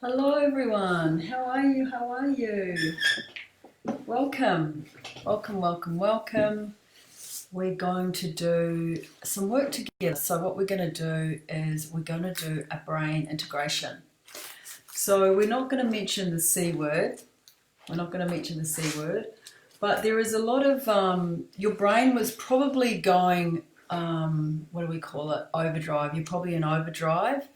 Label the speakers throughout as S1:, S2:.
S1: Hello everyone, how are you? How are you? Welcome, welcome, welcome, welcome. We're going to do some work together. So what we're going to do is we're going to do a brain integration. So we're not going to mention the C word. We're not going to mention the C word, but there is a lot of, your brain was probably going, what do we call it? Overdrive. You're probably in overdrive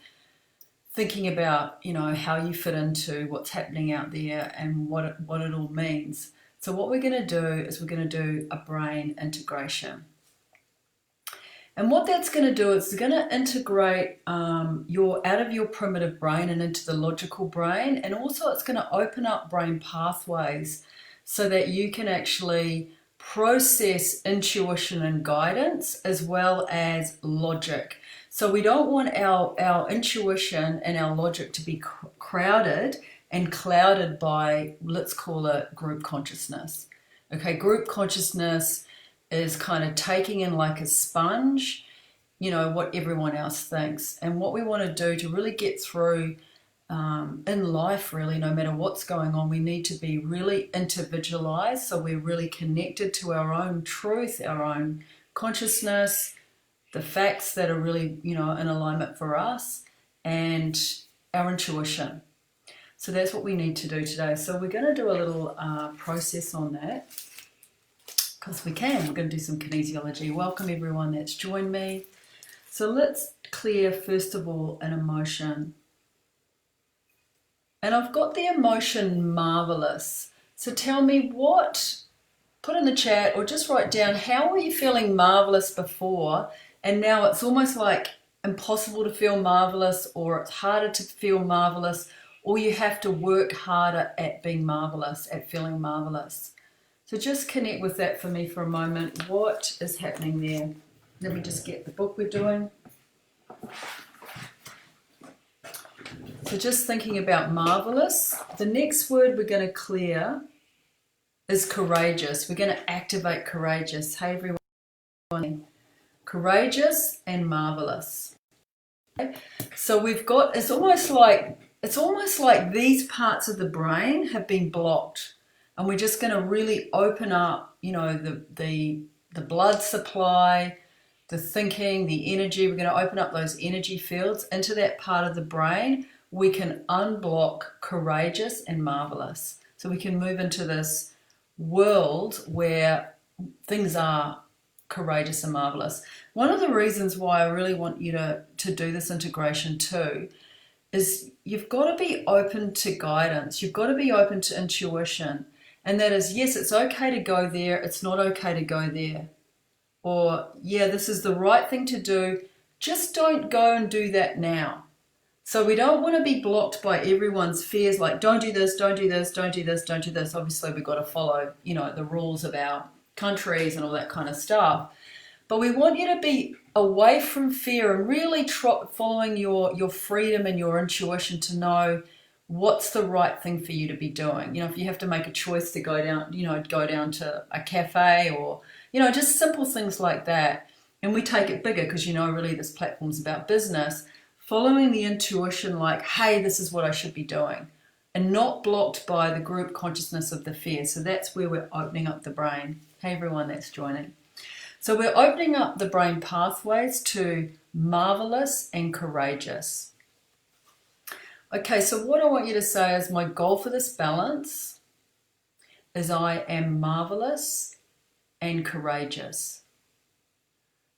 S1: thinking about, how you fit into what's happening out there and what it all means. So what we're going to do is we're going to do a brain integration. And what that's going to do is it's going to integrate your out of your primitive brain and into the logical brain, and also it's going to open up brain pathways so that you can actually process intuition and guidance as well as logic. So we don't want our intuition and our logic to be crowded and clouded by, let's call it, group consciousness. Okay, group consciousness is kind of taking in like a sponge, what everyone else thinks. And what we want to do to really get through in life, really, no matter what's going on, we need to be really individualized. So we're really connected to our own truth, our own consciousness, the facts that are really, in alignment for us, and our intuition. So that's what we need to do today. So we're going to do a little process on that because we can. We're going to do some kinesiology. Welcome everyone that's joined me. So let's clear, first of all, an emotion. And I've got the emotion marvelous. So tell me put in the chat or just write down, how were you feeling marvelous before? And now it's almost like impossible to feel marvelous, or it's harder to feel marvelous, or you have to work harder at being marvelous, at feeling marvelous. So just connect with that for me for a moment. What is happening there? Let me just get the book we're doing. So just thinking about marvelous. The next word we're going to clear is courageous. We're going to activate courageous. Hey everyone. Courageous and marvelous. Okay? So we've got, it's almost like these parts of the brain have been blocked. And we're just going to really open up, the blood supply, the thinking, the energy. We're going to open up those energy fields into that part of the brain. We can unblock courageous and marvelous. So we can move into this world where things are courageous and marvelous. One of the reasons why I really want you to do this integration too is you've got to be open to guidance. You've got to be open to intuition. And that is, yes, it's okay to go there. It's not okay to go there. Or, yeah, this is the right thing to do. Just don't go and do that now. So we don't want to be blocked by everyone's fears, like don't do this, don't do this, don't do this, don't do this. Obviously, we've got to follow, the rules of our countries and all that kind of stuff. But we want you to be away from fear and really following your freedom and your intuition to know what's the right thing for you to be doing. If you have to make a choice to go down to a cafe or, just simple things like that. And we take it bigger because, really this platform's about business. Following the intuition like, hey, this is what I should be doing, and not blocked by the group consciousness of the fear. So that's where we're opening up the brain. Hey, everyone that's joining. So we're opening up the brain pathways to marvelous and courageous. Okay, so what I want you to say is, my goal for this balance is I am marvelous and courageous.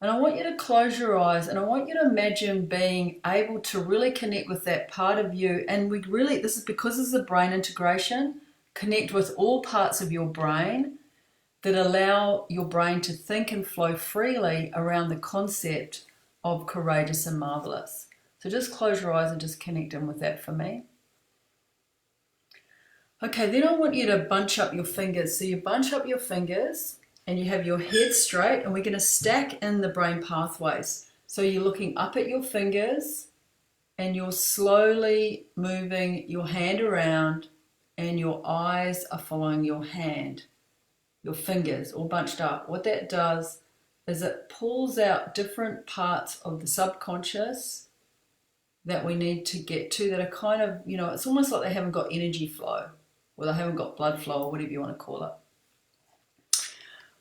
S1: And I want you to close your eyes and I want you to imagine being able to really connect with that part of you. And this is because this is a brain integration, connect with all parts of your brain that allow your brain to think and flow freely around the concept of courageous and marvelous. So just close your eyes and just connect in with that for me. Okay, then I want you to bunch up your fingers. So you bunch up your fingers and you have your head straight, and we're going to stack in the brain pathways. So you're looking up at your fingers and you're slowly moving your hand around and your eyes are following your hand, your fingers all bunched up. What that does is it pulls out different parts of the subconscious that we need to get to that are kind of, it's almost like they haven't got energy flow, or they haven't got blood flow, or whatever you want to call it.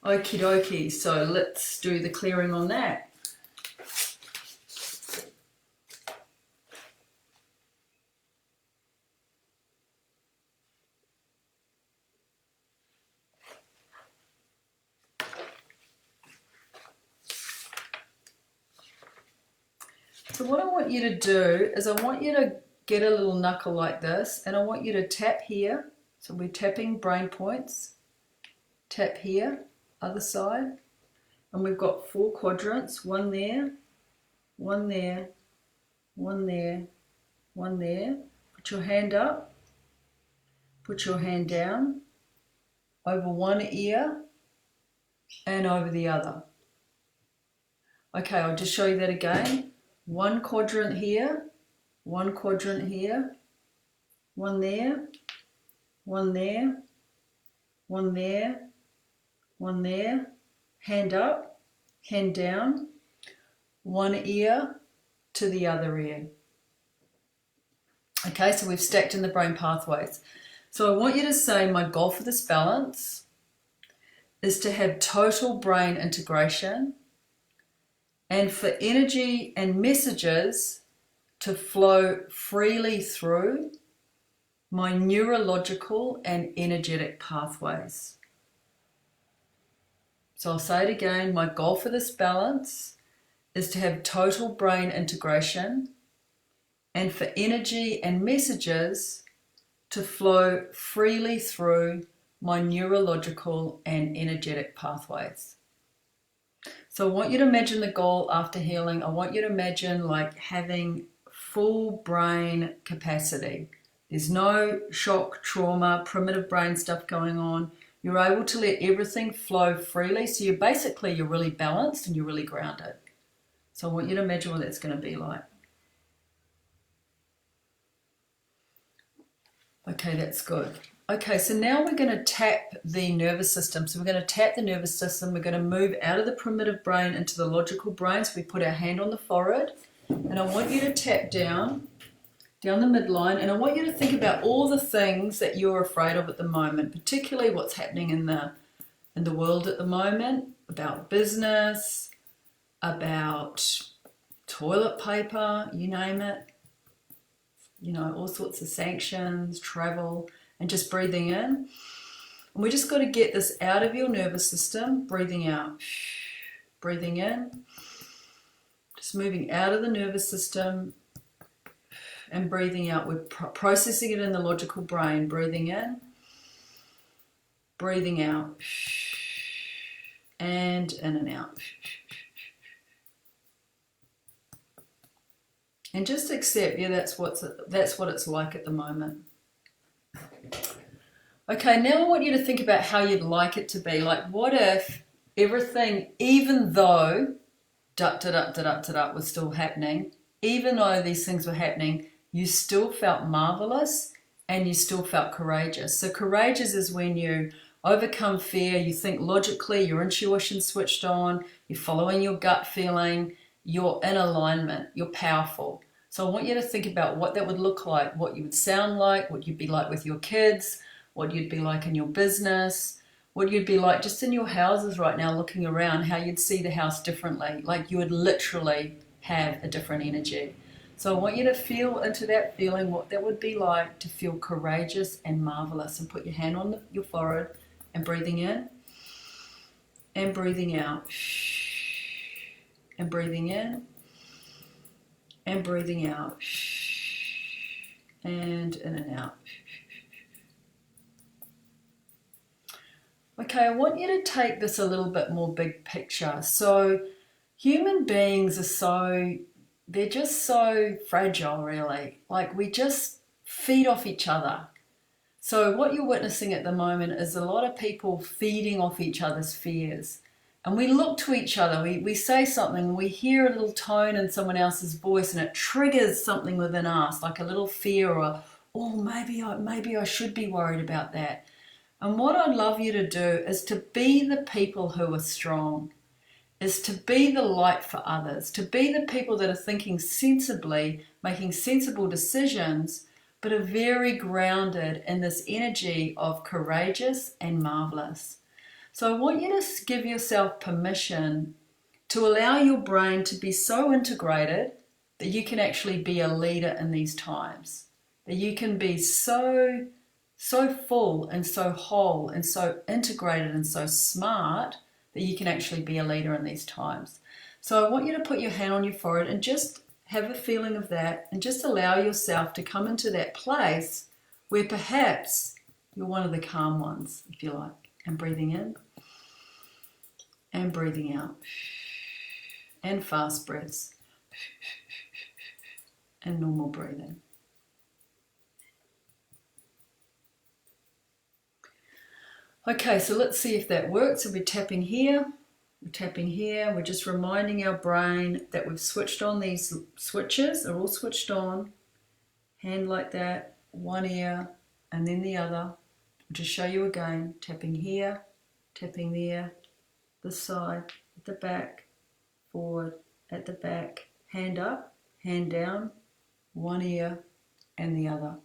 S1: Okie dokie, so let's do the clearing on that. So what I want you to do is I want you to get a little knuckle like this, and I want you to tap here. So we're tapping brain points. Tap here, other side. And we've got 4 quadrants, one there, one there, one there, one there. Put your hand up, put your hand down, over one ear and over the other. Okay, I'll just show you that again. One quadrant here, one quadrant here, one there, one there, one there, one there, hand up, hand down, one ear to the other ear. Okay, so we've stacked in the brain pathways. So I want you to say, my goal for this balance is to have total brain integration and for energy and messages to flow freely through my neurological and energetic pathways. So I'll say it again, my goal for this balance is to have total brain integration and for energy and messages to flow freely through my neurological and energetic pathways. So I want you to imagine the goal after healing. I want you to imagine like having full brain capacity. There's no shock, trauma, primitive brain stuff going on. You're able to let everything flow freely. So you're really balanced and you're really grounded. So I want you to imagine what that's going to be like. Okay, that's good. Okay, so now we're going to tap the nervous system. So we're going to tap the nervous system. We're going to move out of the primitive brain into the logical brain. So we put our hand on the forehead. And I want you to tap down the midline. And I want you to think about all the things that you're afraid of at the moment, particularly what's happening in the world at the moment, about business, about toilet paper, you name it. All sorts of sanctions, travel, and just breathing in. And we just got to get this out of your nervous system, breathing out, breathing in, just moving out of the nervous system and breathing out. We're processing it in the logical brain, breathing in, breathing out, and in and out. And just accept, that's what it's like at the moment. Okay, now I want you to think about how you'd like it to be. Like, what if everything, even though was still happening, even though these things were happening, you still felt marvelous and you still felt courageous. So courageous is when you overcome fear, you think logically, your intuition switched on, you're following your gut feeling, you're in alignment, you're powerful. So I want you to think about what that would look like, what you would sound like, what you'd be like with your kids, what you'd be like in your business, what you'd be like just in your houses right now looking around, how you'd see the house differently, like you would literally have a different energy. So I want you to feel into that feeling, what that would be like to feel courageous and marvelous, and put your hand on your forehead and breathing in and breathing out and breathing in and breathing out and in and out. Okay, I want you to take this a little bit more big picture. So human beings they're just so fragile, really. Like, we just feed off each other. So what you're witnessing at the moment is a lot of people feeding off each other's fears. And we look to each other, we say something, we hear a little tone in someone else's voice and it triggers something within us, like a little fear or, maybe I should be worried about that. And what I'd love you to do is to be the people who are strong, is to be the light for others, to be the people that are thinking sensibly making sensible decisions, but are very grounded in this energy of courageous and marvelous. So I want you to give yourself permission to allow your brain to be so integrated that you can actually be a leader in these times, that you can be so full and so whole and so integrated and so smart that you can actually be a leader in these times. So I want you to put your hand on your forehead and just have a feeling of that, and just allow yourself to come into that place where perhaps you're one of the calm ones, if you like. And breathing in and breathing out, and fast breaths and normal breathing. Okay, so let's see if that works. So we're tapping here, we're just reminding our brain that we've switched on. These switches are all switched on. Hand like that, one ear and then the other. I'll just show you again, tapping here, tapping there, this side, at the back, forward, at the back, hand up, hand down, one ear and the other.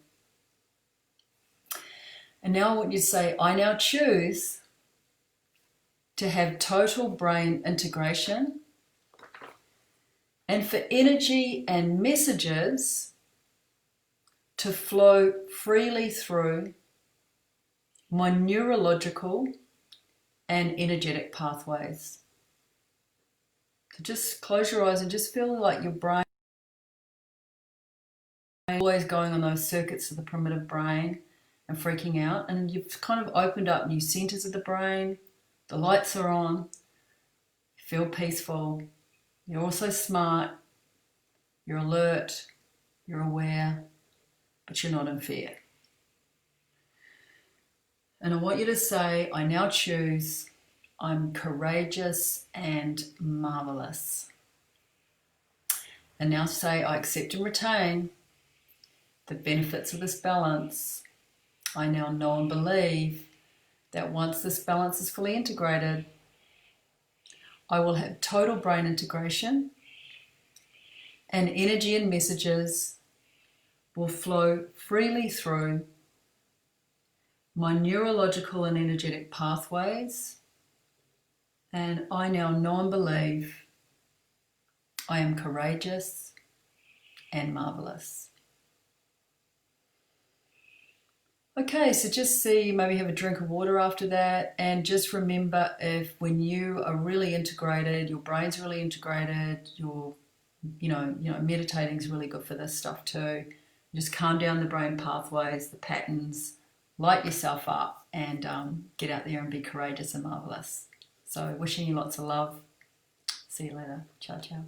S1: And now I want you to say, I now choose to have total brain integration, and for energy and messages to flow freely through my neurological and energetic pathways. So just close your eyes and just feel like your brain is always going on those circuits of the primitive brain and freaking out, and you've kind of opened up new centers of the brain. The lights are on, you feel peaceful, you're also smart, you're alert, you're aware, but you're not in fear. And I want you to say, I now choose, I'm courageous and marvelous. And now say, I accept and retain the benefits of this balance. I now know and believe that once this balance is fully integrated, I will have total brain integration, and energy and messages will flow freely through my neurological and energetic pathways, and I now know and believe I am courageous and marvelous. Okay, so just see, maybe have a drink of water after that, and just remember, if when you are really integrated, your brain's really integrated, your meditating is really good for this stuff too. Just calm down the brain pathways, the patterns, light yourself up, and get out there and be courageous and marvelous. So wishing you lots of love. See you later. Ciao, ciao.